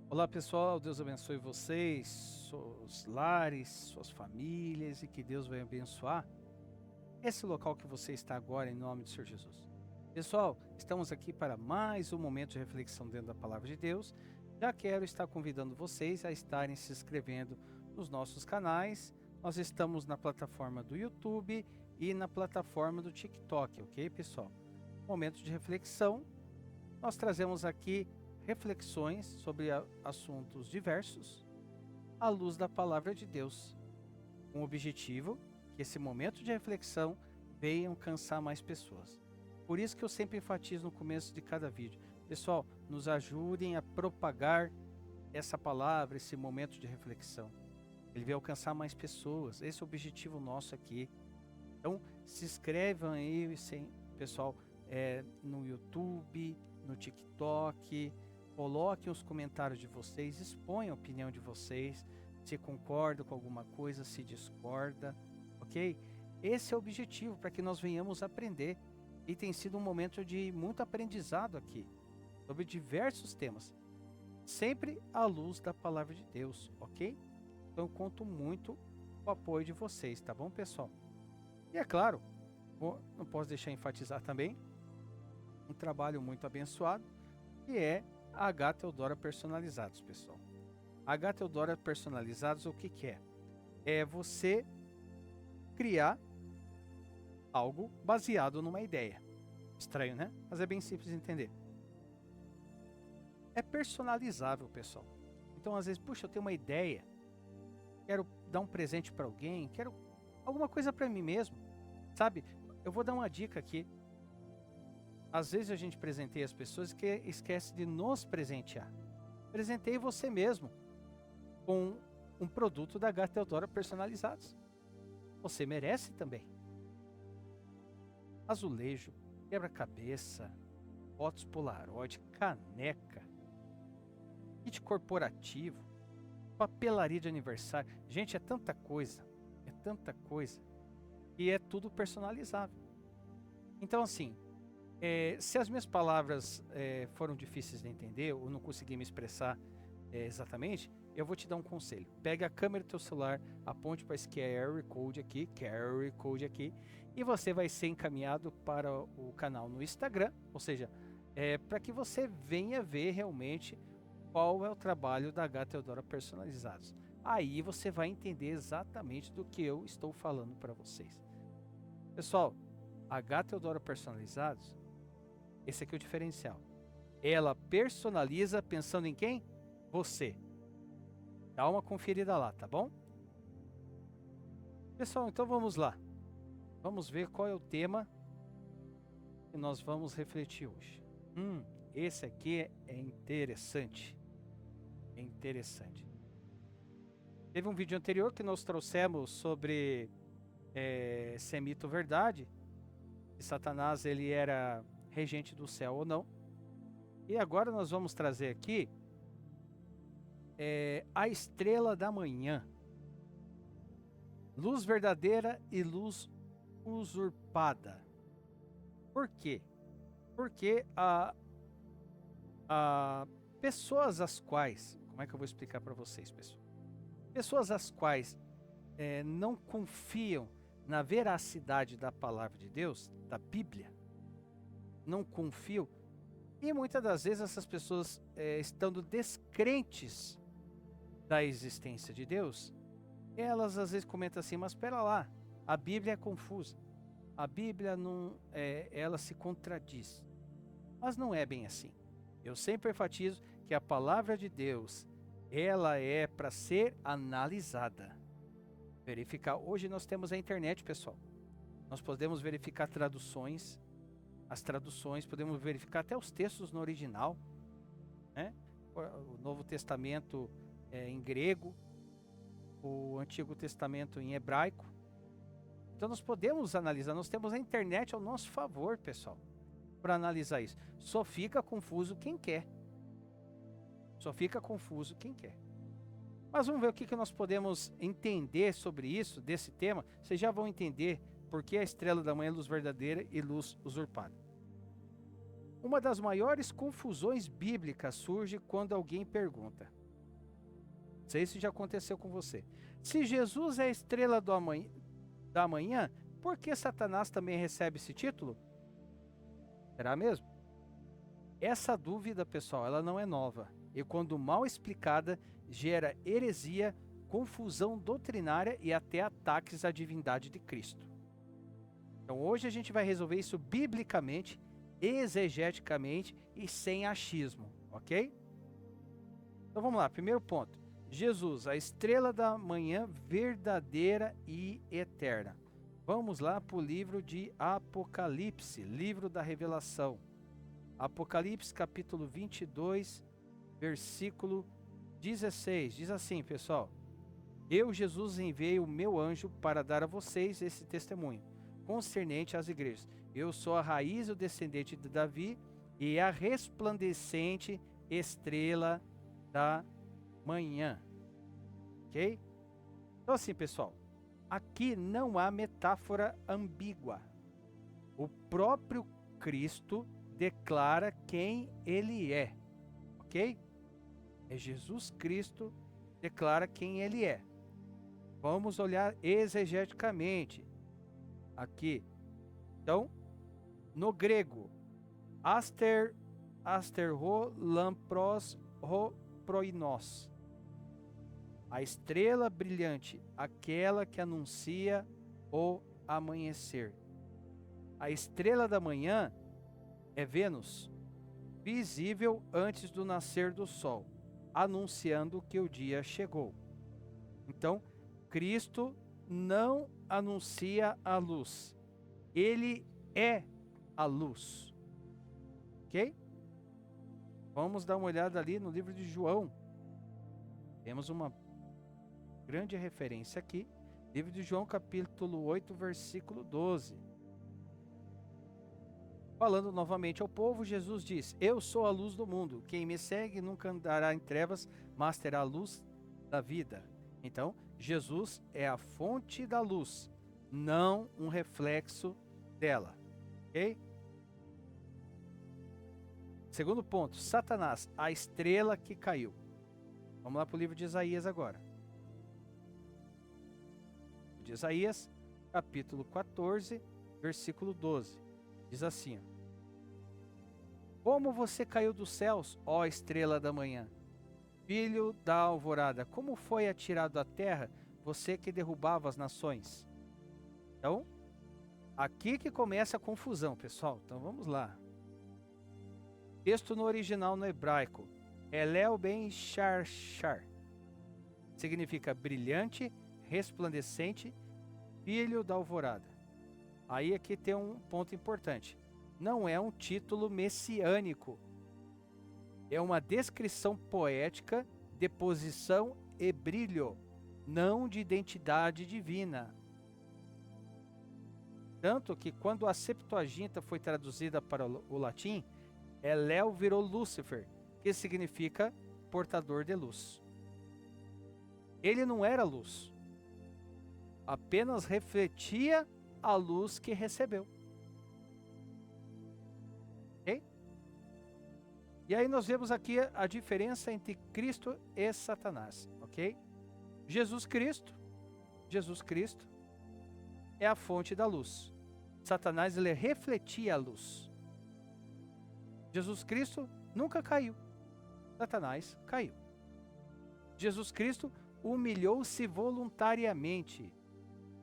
Olá pessoal, Deus abençoe vocês, seus lares, suas famílias e que Deus vai abençoar esse local que você está agora em nome do Senhor Jesus. Pessoal, estamos aqui para mais um momento de reflexão dentro da Palavra de Deus. Já quero estar convidando vocês a estarem se inscrevendo nos nossos canais. Nós estamos na plataforma do YouTube e na plataforma do TikTok, ok pessoal? Momento de reflexão, nós trazemos aqui reflexões sobre assuntos diversos à luz da Palavra de Deus, com o objetivo que esse momento de reflexão venha alcançar mais pessoas. Por isso que eu sempre enfatizo no começo de cada vídeo. Pessoal, nos ajudem a propagar essa palavra, esse momento de reflexão. Ele vai alcançar mais pessoas, esse é o objetivo nosso aqui. Então, se inscrevam aí, pessoal, no YouTube, no TikTok. Coloquem os comentários de vocês, exponham a opinião de vocês, se concorda com alguma coisa, se discorda, ok? Esse é o objetivo, para que nós venhamos aprender. E tem sido um momento de muito aprendizado aqui, sobre diversos temas, sempre à luz da Palavra de Deus, ok? Então eu conto muito com o apoio de vocês, tá bom, pessoal? E é claro, não posso deixar de enfatizar também um trabalho muito abençoado, que é a H. Teodora Personalizados, pessoal. A H. Teodora Personalizados, o que que é? É você criar algo baseado numa ideia. Estranho, né? Mas é bem simples de entender. É personalizável, pessoal. Então, às vezes, puxa, eu tenho uma ideia, quero dar um presente para alguém, quero alguma coisa para mim mesmo, sabe? Eu vou dar uma dica aqui. Às vezes a gente presenteia as pessoas que esquece de nos presentear. Presenteie você mesmo com um produto da H. Teodora Personalizados. Você merece também. Azulejo, quebra-cabeça, fotos Polaroid, caneca, kit corporativo, papelaria de aniversário. Gente, é tanta coisa, e é tudo personalizável. Então assim, se as minhas palavras foram difíceis de entender ou não consegui me expressar exatamente, eu vou te dar um conselho. Pega a câmera do teu celular, aponte para esse QR Code aqui, e você vai ser encaminhado para o canal no Instagram, ou seja, para que você venha ver realmente qual é o trabalho da H. Teodora Personalizados. Aí você vai entender exatamente do que eu estou falando para vocês. Pessoal, a H. Teodora Personalizados, esse aqui é o diferencial. Ela personaliza pensando em quem? Você. Dá uma conferida lá, tá bom? Pessoal, então vamos lá. Vamos ver qual é o tema que nós vamos refletir hoje. Esse aqui é interessante. É interessante. Teve um vídeo anterior que nós trouxemos sobre se é mito ou verdade, se Satanás ele era regente do céu ou não. E agora nós vamos trazer aqui a estrela da manhã, luz verdadeira e luz usurpada. Por quê? Porque pessoas as quais, como é que eu vou explicar para vocês, pessoal? Pessoas as quais não confiam na veracidade da palavra de Deus, da Bíblia, não confiam, e muitas das vezes essas pessoas estando descrentes da existência de Deus, elas às vezes comentam assim, mas espera lá, a Bíblia é confusa, a Bíblia não, ela se contradiz, mas não é bem assim. Eu sempre enfatizo que a palavra de Deus, ela é para ser analisada, verificar. Hoje nós temos a internet, pessoal, nós podemos verificar traduções, as traduções, podemos verificar até os textos no original, né? O Novo Testamento em grego, o Antigo Testamento em hebraico. Então nós podemos analisar, nós temos a internet ao nosso favor, pessoal, para analisar isso. Só fica confuso quem quer. Mas vamos ver o que nós podemos entender sobre isso, desse tema. Vocês já vão entender por que a estrela da manhã é luz verdadeira e luz usurpada. Uma das maiores confusões bíblicas surge quando alguém pergunta: Não sei se já aconteceu com você. Se Jesus é a estrela da manhã, por que Satanás também recebe esse título? Será mesmo? Essa dúvida, pessoal, ela não é nova. E quando mal explicada, gera heresia, confusão doutrinária e até ataques à divindade de Cristo. Então hoje a gente vai resolver isso biblicamente, exegeticamente e sem achismo, ok? Então vamos lá, primeiro ponto. Jesus, a estrela da manhã verdadeira e eterna. Vamos lá para o livro de Apocalipse, livro da revelação. Apocalipse capítulo 22, versículo 16. Diz assim, pessoal: Eu, Jesus, enviei o meu anjo para dar a vocês esse testemunho concernente às igrejas. Eu sou a raiz e o descendente de Davi e a resplandecente estrela da manhã. Ok? Então assim, pessoal, aqui não há metáfora ambígua. O próprio Cristo declara quem ele é. Ok? É Jesus Cristo declara quem ele é. Vamos olhar exegeticamente aqui. Então, no grego, asterho lampros ho proinos. A estrela brilhante, aquela que anuncia o amanhecer. A estrela da manhã é Vênus, visível antes do nascer do sol, anunciando que o dia chegou. Então, Cristo não anuncia a luz. Ele é a luz. Ok? Vamos dar uma olhada ali no livro de João. Temos uma grande referência aqui. Livro de João, capítulo 8, versículo 12. Falando novamente ao povo, Jesus diz: Eu sou a luz do mundo. Quem me segue nunca andará em trevas, mas terá a luz da vida. Então, Jesus é a fonte da luz, não um reflexo dela. Ok? Segundo ponto, Satanás, a estrela que caiu. Vamos lá para o livro de Isaías agora. De Isaías, capítulo 14, versículo 12. Diz assim: Como você caiu dos céus, ó estrela da manhã, filho da alvorada, como foi atirado à terra, você que derrubava as nações? Então, aqui que começa a confusão, pessoal. Então vamos lá. Texto no original no hebraico, Elel ben Shar, significa brilhante, resplandecente, filho da alvorada. Aí aqui tem um ponto importante. Não é um título messiânico. É uma descrição poética de posição e brilho, não de identidade divina. Tanto que quando a Septuaginta foi traduzida para o latim, Elel virou Lúcifer, que significa portador de luz. Ele não era luz, apenas refletia a luz que recebeu. Ok? E aí nós vemos aqui a diferença entre Cristo e Satanás, ok? Jesus Cristo é a fonte da luz. Satanás, ele refletia a luz. Jesus Cristo nunca caiu. Satanás caiu. Jesus Cristo humilhou-se voluntariamente.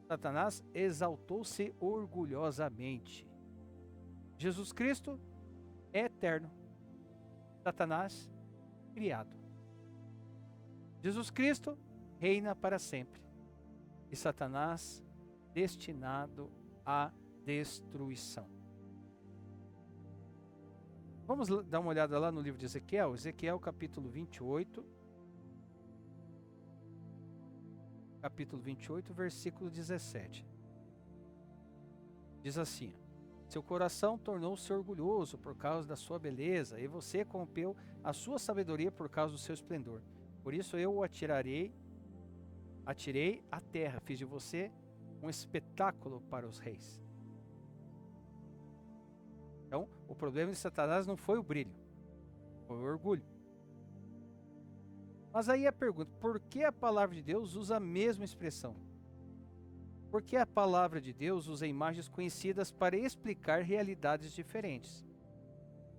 Satanás exaltou-se orgulhosamente. Jesus Cristo é eterno. Satanás, criado. Jesus Cristo reina para sempre. E Satanás, destinado à destruição. Vamos dar uma olhada lá no livro de Ezequiel. Ezequiel capítulo 28. Capítulo 28, versículo 17. Diz assim: Seu coração tornou-se orgulhoso por causa da sua beleza, e você corrompeu a sua sabedoria por causa do seu esplendor. Por isso eu o atirei à terra, fiz de você um espetáculo para os reis. Então, o problema de Satanás não foi o brilho, foi o orgulho. Mas aí a pergunta, por que a palavra de Deus usa a mesma expressão? Por que a palavra de Deus usa imagens conhecidas para explicar realidades diferentes?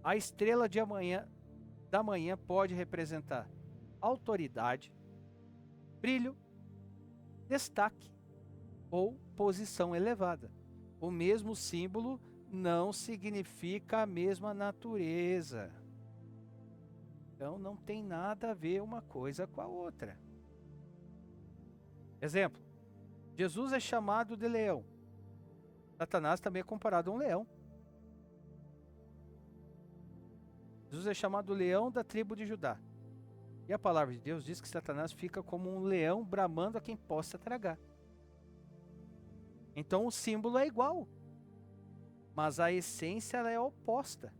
A estrela da manhã pode representar autoridade, brilho, destaque ou posição elevada. O mesmo símbolo não significa a mesma natureza. Então não tem nada a ver uma coisa com a outra. Exemplo, Jesus é chamado de leão. Satanás também é comparado a um leão. Jesus é chamado leão da tribo de Judá. E a palavra de Deus diz que Satanás fica como um leão bramando a quem possa tragar. Então o símbolo é igual, mas a essência ela é oposta.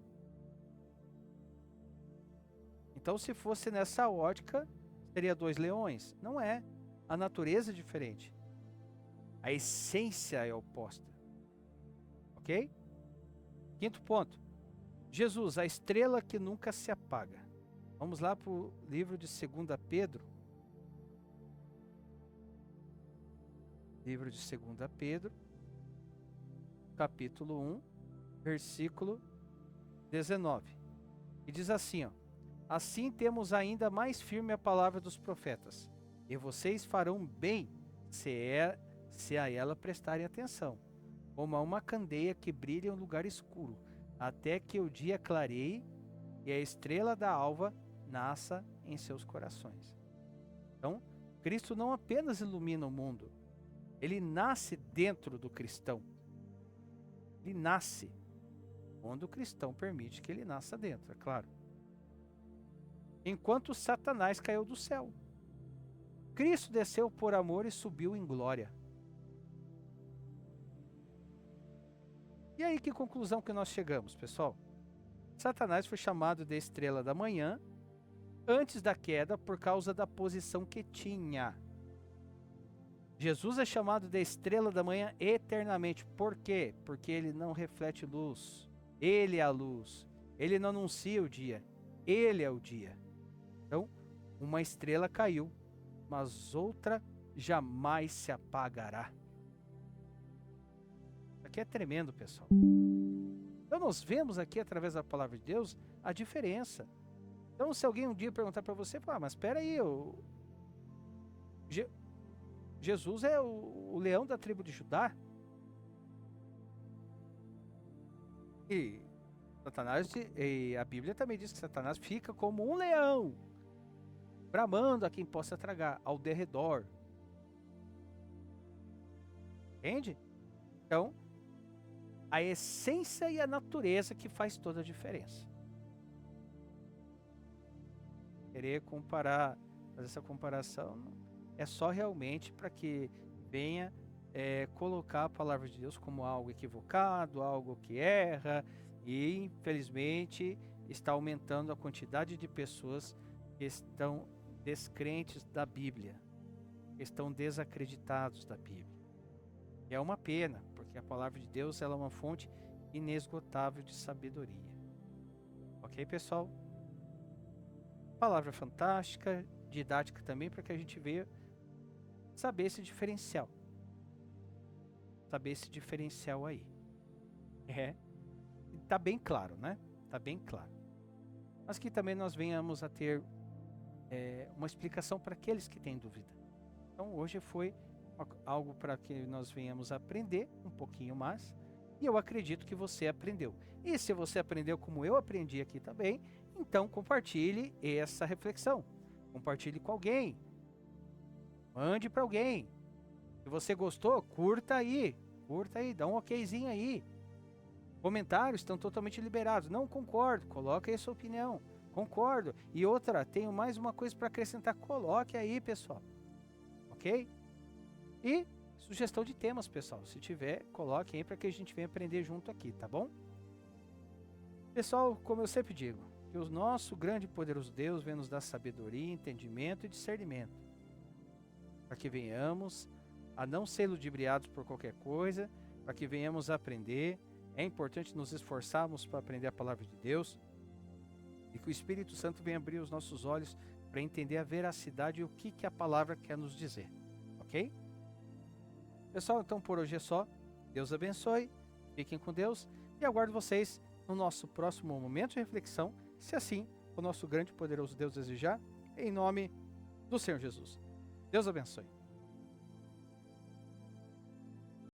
Então se fosse nessa ótica, seria 2 leões. Não é. A natureza é diferente. A essência é oposta. Ok? Quinto ponto. Jesus, a estrela que nunca se apaga. Vamos lá para o livro de 2 Pedro. Livro de 2 Pedro, capítulo 1, versículo 19. E diz assim, ó: assim temos ainda mais firme a palavra dos profetas, e vocês farão bem se a ela prestarem atenção, como a uma candeia que brilha em um lugar escuro, até que o dia clareie e a estrela da alva nasça em seus corações. Então, Cristo não apenas ilumina o mundo, ele nasce dentro do cristão. Ele nasce quando o cristão permite que ele nasça dentro, é claro. Enquanto Satanás caiu do céu, Cristo desceu por amor e subiu em glória. E aí, que conclusão que nós chegamos, pessoal? Satanás foi chamado de estrela da manhã antes da queda por causa da posição que tinha. Jesus é chamado de estrela da manhã eternamente. Por quê? Porque ele não reflete luz. Ele é a luz. Ele não anuncia o dia. Ele é o dia. Então, uma estrela caiu, mas outra jamais se apagará. Isso aqui é tremendo, pessoal. Então nós vemos aqui, através da palavra de Deus, a diferença. Então se alguém um dia perguntar para você, mas espera aí, Jesus é o leão da tribo de Judá? E Satanás, e a Bíblia também diz que Satanás fica como um leão, bramando a quem possa tragar ao derredor. Entende? Então, a essência e a natureza que faz toda a diferença. Querer comparar, fazer essa comparação, é só realmente para que venha colocar a palavra de Deus como algo equivocado, algo que erra, e infelizmente está aumentando a quantidade de pessoas que estão descrentes da Bíblia, que estão desacreditados da Bíblia. E é uma pena, porque a palavra de Deus ela é uma fonte inesgotável de sabedoria. Ok, pessoal? Palavra fantástica, didática também, para que a gente veja saber esse diferencial. Saber esse diferencial aí. Tá bem claro, né? Tá bem claro. Mas que também nós venhamos a ter uma explicação para aqueles que têm dúvida. Então hoje foi algo para que nós venhamos a aprender um pouquinho mais, e eu acredito que você aprendeu. E se você aprendeu como eu aprendi aqui também, então compartilhe essa reflexão. Compartilhe com alguém. Mande para alguém. Se você gostou, curta aí, dá um okzinho aí. Comentários estão totalmente liberados. Não concordo, coloque aí a sua opinião. Concordo. E outra, tenho mais uma coisa para acrescentar, coloque aí, pessoal. Ok? E sugestão de temas, pessoal. Se tiver, coloque aí para que a gente venha aprender junto aqui, tá bom? Pessoal, como eu sempre digo, que o nosso grande e poderoso Deus venha nos dar sabedoria, entendimento e discernimento, para que venhamos a não ser ludibriados por qualquer coisa, para que venhamos a aprender. É importante nos esforçarmos para aprender a palavra de Deus, e que o Espírito Santo venha abrir os nossos olhos para entender a veracidade e o que a palavra quer nos dizer, ok? Pessoal, então por hoje é só. Deus abençoe, fiquem com Deus e aguardo vocês no nosso próximo momento de reflexão, se assim o nosso grande e poderoso Deus desejar, em nome do Senhor Jesus. Deus abençoe.